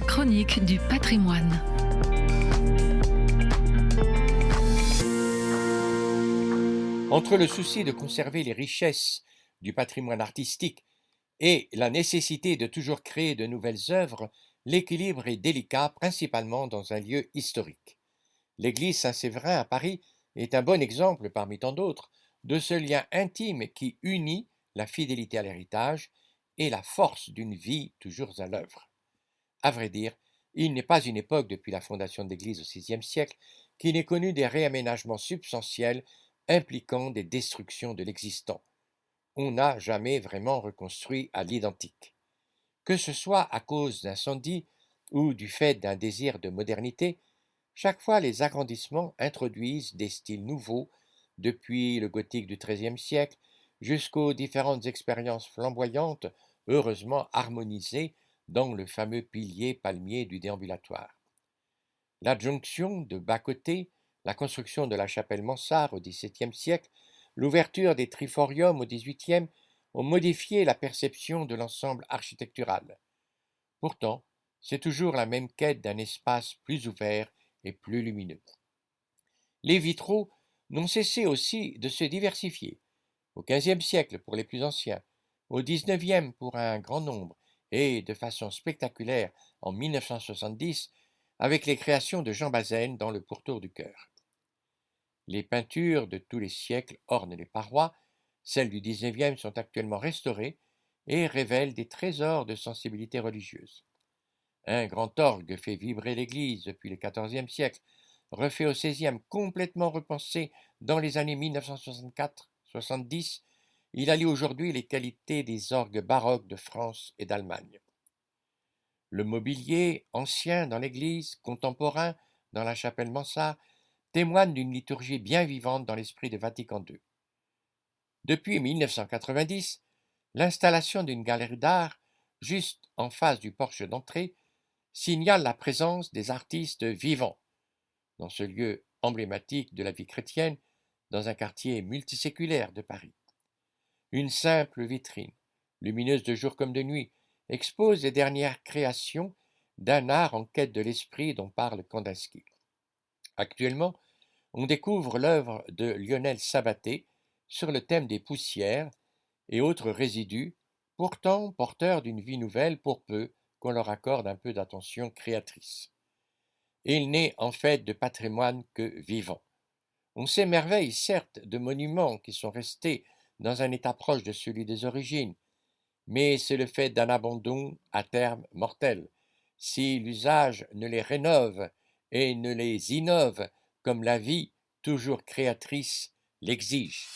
chronique du patrimoine. Entre le souci de conserver les richesses du patrimoine artistique et la nécessité de toujours créer de nouvelles œuvres, l'équilibre est délicat, principalement dans un lieu historique. L'église Saint-Séverin à Paris est un bon exemple, parmi tant d'autres, de ce lien intime qui unit la fidélité à l'héritage et la force d'une vie toujours à l'œuvre. À vrai dire, il n'est pas une époque depuis la fondation de l'Église au VIe siècle qui n'ait connu des réaménagements substantiels impliquant des destructions de l'existant. On n'a jamais vraiment reconstruit à l'identique. Que ce soit à cause d'incendies ou du fait d'un désir de modernité, chaque fois les agrandissements introduisent des styles nouveaux, depuis le gothique du XIIIe siècle jusqu'aux différentes expériences flamboyantes, heureusement harmonisées dans le fameux pilier palmier du déambulatoire. L'adjonction de bas-côtés, la construction de la chapelle Mansart au XVIIe siècle, l'ouverture des triforiums au XVIIIe ont modifié la perception de l'ensemble architectural. Pourtant, c'est toujours la même quête d'un espace plus ouvert et plus lumineux. Les vitraux n'ont cessé aussi de se diversifier, au XVe siècle pour les plus anciens, au XIXe pour un grand nombre, et de façon spectaculaire en 1970 avec les créations de Jean Bazaine dans le pourtour du chœur. Les peintures de tous les siècles ornent les parois, celles du XIXe sont actuellement restaurées et révèlent des trésors de sensibilité religieuse. Un grand orgue fait vibrer l'église depuis le XIVe siècle, refait au XVIe, complètement repensé dans les années 1964-70, il allie aujourd'hui les qualités des orgues baroques de France et d'Allemagne. Le mobilier, ancien dans l'église, contemporain dans la chapelle Mansart, témoigne d'une liturgie bien vivante dans l'esprit de Vatican II. Depuis 1990, l'installation d'une galerie d'art, juste en face du porche d'entrée, signale la présence des artistes vivants dans ce lieu emblématique de la vie chrétienne dans un quartier multiséculaire de Paris. Une simple vitrine, lumineuse de jour comme de nuit, expose les dernières créations d'un art en quête de l'esprit dont parle Kandinsky. Actuellement, on découvre l'œuvre de Lionel Sabaté sur le thème des poussières et autres résidus, pourtant porteurs d'une vie nouvelle pour peu qu'on leur accorde un peu d'attention créatrice. Il n'est en fait de patrimoine que vivant. On s'émerveille certes de monuments qui sont restés dans un état proche de celui des origines, mais c'est le fait d'un abandon à terme mortel, si l'usage ne les rénove et ne les innove comme la vie, toujours créatrice, l'exige.